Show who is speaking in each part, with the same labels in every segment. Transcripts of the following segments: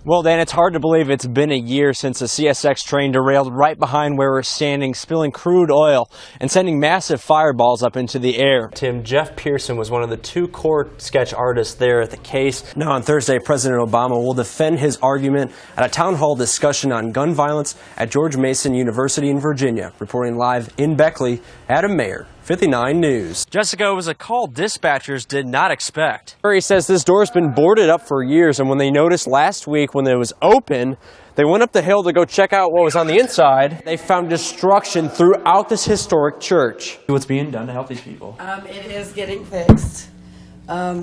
Speaker 1: Well, Dan, it's hard to believe it's been a year since a CSX train derailed right behind where we're standing, spilling crude oil and sending massive fireballs up into the air. Tim, Jeff Pearson was one of the two court sketch artists there at the case. Now, on Thursday, President Obama will defend his argument at a town hall discussion on gun violence at George Mason University in Virginia. Reporting live in Beckley, Adam Mayer, 59 News. Jessica, was a call dispatchers did not expect. He says this door's been boarded up for years, and when they noticed last week when it was open, they went up the hill to go check out what was on the inside. They found destruction throughout this historic church. What's being done to help these people?
Speaker 2: It is getting fixed.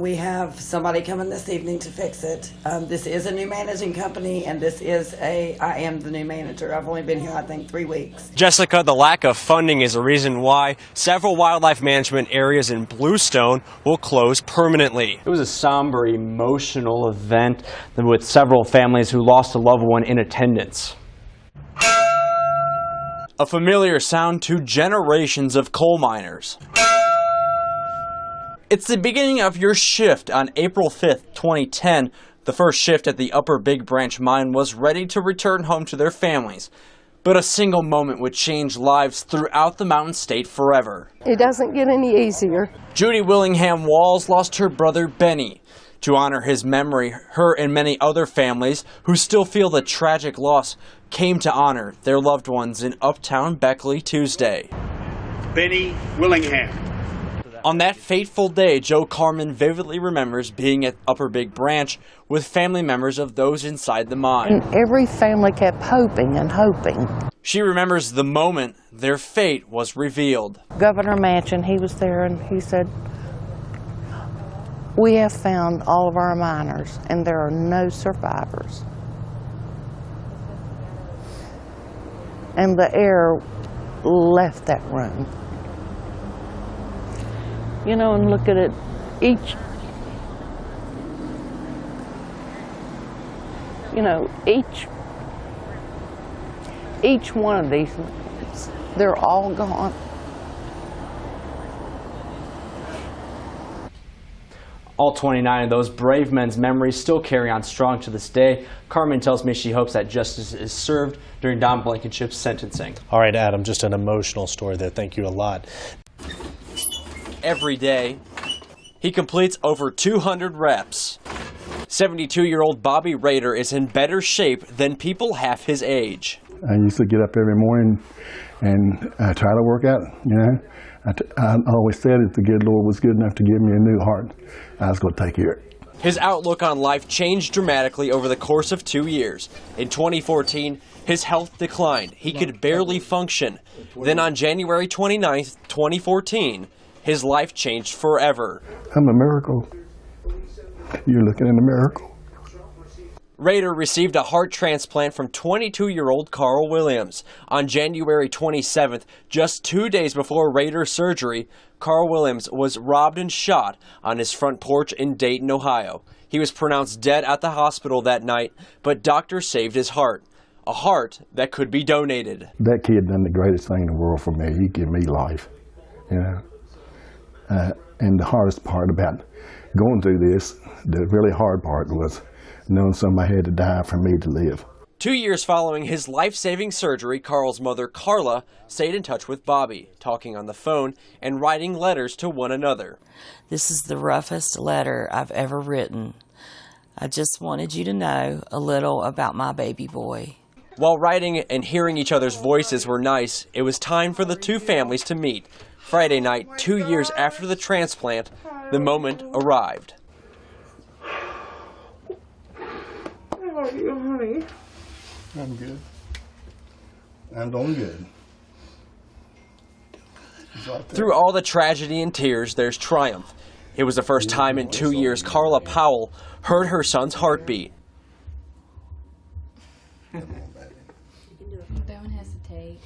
Speaker 2: We have somebody coming this evening to fix it. This is a new managing company, and I am the new manager. I've only been here, I think, 3 weeks.
Speaker 1: Jessica, the lack of funding is a reason why several wildlife management areas in Bluestone will close permanently. It was a somber, emotional event with several families who lost a loved one in attendance. A familiar sound to generations of coal miners. It's the beginning of your shift on April 5th, 2010. The first shift at the Upper Big Branch mine was ready to return home to their families. But a single moment would change lives throughout the Mountain State forever.
Speaker 3: It doesn't get any easier.
Speaker 1: Judy Willingham Walls lost her brother Benny. To honor his memory, her and many other families who still feel the tragic loss came to honor their loved ones in Uptown Beckley Tuesday.
Speaker 4: Benny Willingham.
Speaker 1: On that fateful day, Joe Carmen vividly remembers being at Upper Big Branch with family members of those inside the mine.
Speaker 3: And every family kept hoping and hoping.
Speaker 1: She remembers the moment their fate was revealed.
Speaker 3: Governor Manchin, he was there, and he said, "We have found all of our miners, and there are no survivors." And the air left that room. You know, and look at it, each one of these, they're all gone.
Speaker 1: All 29 of those brave men's memories still carry on strong to this day. Carmen tells me she hopes that justice is served during Don Blankenship's sentencing.
Speaker 5: All right, Adam, just an emotional story there. Thank you a lot.
Speaker 1: Every day, he completes over 200 reps. 72-year-old Bobby Rader is in better shape than people half his age.
Speaker 6: I used to get up every morning and try to work out, you know. I always said if the good Lord was good enough to give me a new heart, I was going to take care of it.
Speaker 1: His outlook on life changed dramatically over the course of 2 years. In 2014, his health declined. He could barely function. Then on January 29th, 2014, his life changed forever.
Speaker 6: I'm a miracle. You're looking at a miracle.
Speaker 1: Rader received a heart transplant from 22-year-old Carl Williams. On January 27th, just 2 days before Rader's surgery, Carl Williams was robbed and shot on his front porch in Dayton, Ohio. He was pronounced dead at the hospital that night, but doctors saved his heart. A heart that could be donated.
Speaker 6: That kid done the greatest thing in the world for me. He gave me life, you know. And the hardest part about going through this, the really hard part was knowing somebody had to die for me to live.
Speaker 1: 2 years following his life-saving surgery, Carl's mother, Carla, stayed in touch with Bobby, talking on the phone and writing letters to one another.
Speaker 7: This is the roughest letter I've ever written. I just wanted you to know a little about my baby boy.
Speaker 1: While writing and hearing each other's voices were nice, it was time for the two families to meet. Friday night, 2 years after the transplant, the moment arrived.
Speaker 8: How are you, honey?
Speaker 6: I'm good. I'm doing good.
Speaker 1: Through all the tragedy and tears, there's triumph. It was the first time in 2 years Carla Powell heard her son's heartbeat.
Speaker 9: That one has to take.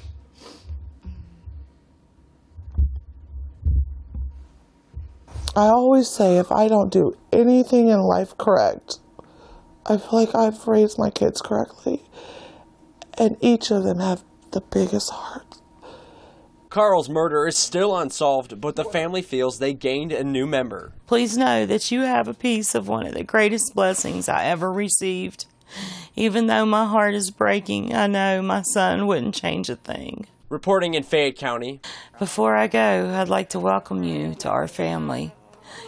Speaker 8: I always say if I don't do anything in life correct, I feel like I've raised my kids correctly, and each of them have the biggest hearts.
Speaker 1: Carl's murder is still unsolved, but the family feels they gained a new member.
Speaker 7: Please know that you have a piece of one of the greatest blessings I ever received. Even though my heart is breaking, I know my son wouldn't change a thing.
Speaker 1: Reporting in Fayette County.
Speaker 7: Before I go, I'd like to welcome you to our family.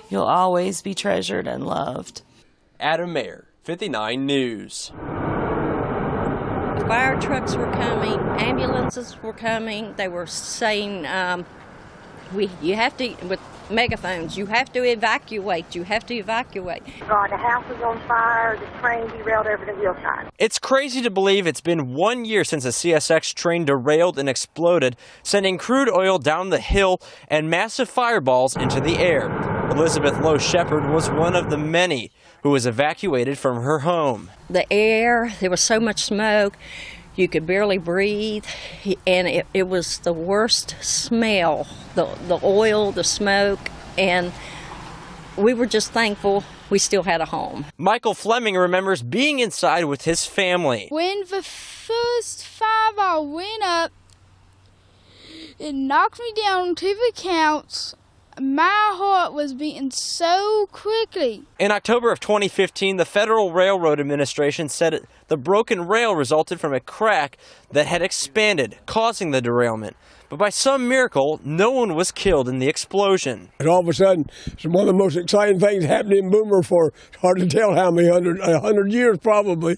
Speaker 7: You'll always be treasured and loved.
Speaker 1: Adam Mayer, 59 News.
Speaker 9: Fire trucks were coming, ambulances were coming. They were saying, you have to, with megaphones, you have to evacuate, you have to evacuate.
Speaker 10: God, the house is on fire, the train derailed over the hillside.
Speaker 1: It's crazy to believe it's been 1 year since a CSX train derailed and exploded, sending crude oil down the hill and massive fireballs into the air. Elizabeth Lowe Shepard was one of the many who was evacuated from her home.
Speaker 9: The air, there was so much smoke, you could barely breathe, and it was the worst smell, the oil, the smoke, and we were just thankful we still had a home.
Speaker 1: Michael Fleming remembers being inside with his family.
Speaker 11: When the first fireball went up, it knocked me down to the couch. My heart was beating so quickly.
Speaker 1: In October of 2015, the Federal Railroad Administration said the broken rail resulted from a crack that had expanded, causing the derailment. But by some miracle, no one was killed in the explosion.
Speaker 12: And all of a sudden, it's one of the most exciting things happened in Boomer for hard to tell how many 100 years probably.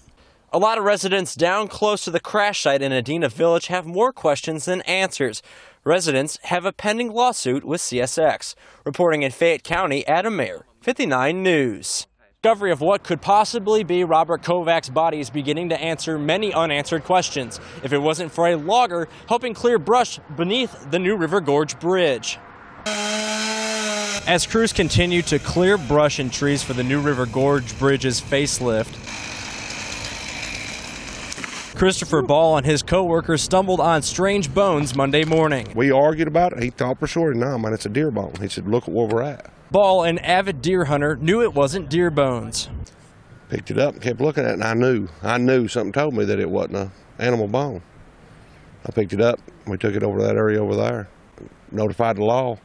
Speaker 1: A lot of residents down close to the crash site in Adena Village have more questions than answers. Residents have a pending lawsuit with CSX. Reporting in Fayette County, Adam Mayer, 59 News. Discovery of what could possibly be Robert Kovac's body is beginning to answer many unanswered questions. If it wasn't for a logger helping clear brush beneath the New River Gorge Bridge. As crews continue to clear brush and trees for the New River Gorge Bridge's facelift, Christopher Ball and his co-workers stumbled on strange bones Monday morning.
Speaker 13: We argued about it. He thought for sure, no, man, it's a deer bone. He said, look at where we're at.
Speaker 1: Ball, an avid deer hunter, knew it wasn't deer bones.
Speaker 13: Picked it up and kept looking at it, and I knew something told me that it wasn't an animal bone. I picked it up. We took it over to that area over there, notified the law.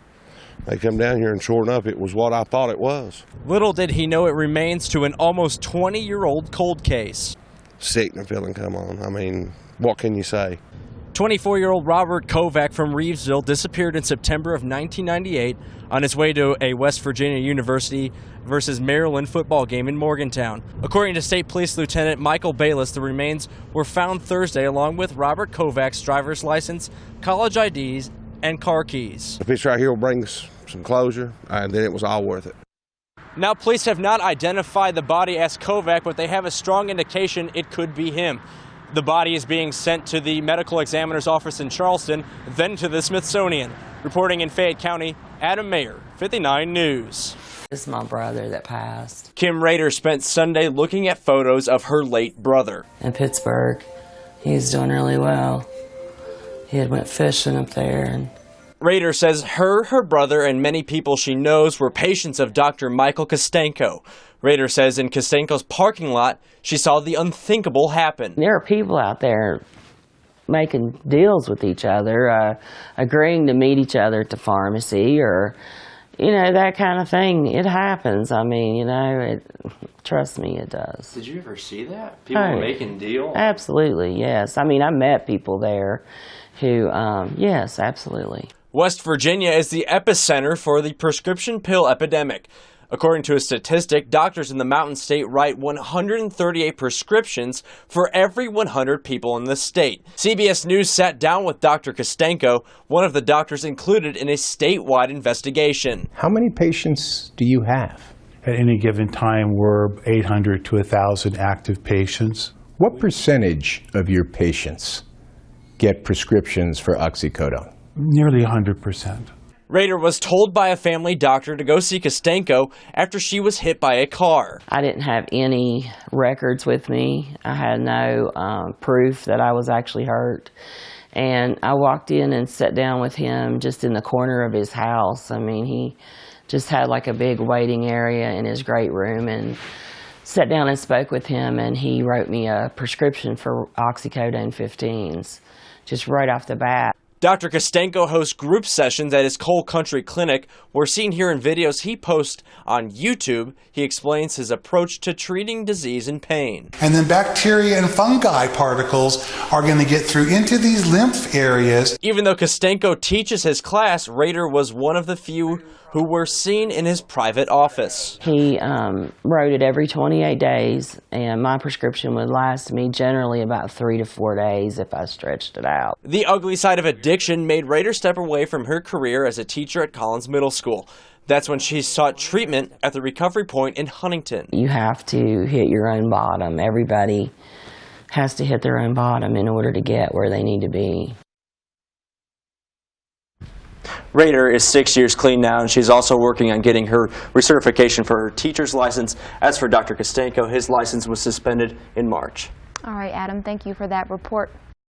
Speaker 13: They come down here, and sure enough, it was what I thought it was.
Speaker 1: Little did he know it remains to an almost 20-year-old cold case.
Speaker 13: Sickening feeling come on. I mean, what can you say?
Speaker 1: 24-year-old Robert Kovac from Reevesville disappeared in September of 1998 on his way to a West Virginia University versus Maryland football game in Morgantown. According to State Police Lieutenant Michael Bayless, the remains were found Thursday along with Robert Kovac's driver's license, college IDs, and car keys.
Speaker 13: The picture right here will bring us some closure, and then it was all worth it.
Speaker 1: Now, police have not identified the body as Kovac, but they have a strong indication it could be him. The body is being sent to the medical examiner's office in Charleston, then to the Smithsonian. Reporting in Fayette County, Adam Mayer, 59 News.
Speaker 7: It's my brother that passed.
Speaker 1: Kim Rader spent Sunday looking at photos of her late brother.
Speaker 7: In Pittsburgh, he's doing really well. He had went fishing up there, and
Speaker 1: Rader says her brother, and many people she knows were patients of Dr. Michael Kostenko. Rader says in Kostenko's parking lot, she saw the unthinkable happen.
Speaker 7: There are people out there making deals with each other, agreeing to meet each other at the pharmacy, or, that kind of thing. It happens. I mean, trust me, it does.
Speaker 1: Did you ever see that? People making deals?
Speaker 7: Absolutely, yes. I mean, I met people there who, yes, absolutely.
Speaker 1: West Virginia is the epicenter for the prescription pill epidemic. According to a statistic, doctors in the Mountain State write 138 prescriptions for every 100 people in the state. CBS News sat down with Dr. Kostenko, one of the doctors included in a statewide investigation.
Speaker 14: How many patients do you have?
Speaker 15: At any given time, we're 800 to 1,000 active patients.
Speaker 14: What percentage of your patients get prescriptions for oxycodone?
Speaker 15: Nearly 100%.
Speaker 1: Rader was told by a family doctor to go see Kostenko after she was hit by a car.
Speaker 7: I didn't have any records with me. I had no proof that I was actually hurt. And I walked in and sat down with him just in the corner of his house. I mean, he just had like a big waiting area in his great room, and sat down and spoke with him, and he wrote me a prescription for oxycodone 15s, just right off the bat.
Speaker 1: Dr. Kostenko hosts group sessions at his Coal Country Clinic. We're seen here in videos he posts on YouTube. He explains his approach to treating disease and pain.
Speaker 16: And then bacteria and fungi particles are going to get through into these lymph areas.
Speaker 1: Even though Kostenko teaches his class, Rader was one of the few who were seen in his private office.
Speaker 7: He wrote it every 28 days, and my prescription would last me generally about 3 to 4 days if I stretched it out.
Speaker 1: The ugly side of addiction made Rader step away from her career as a teacher at Collins Middle School. That's when she sought treatment at the Recovery Point in Huntington.
Speaker 7: You have to hit your own bottom. Everybody has to hit their own bottom in order to get where they need to be.
Speaker 1: Rader is 6 years clean now, and she's also working on getting her recertification for her teacher's license. As for Dr. Kostenko, his license was suspended in March.
Speaker 17: All right, Adam, thank you for that report.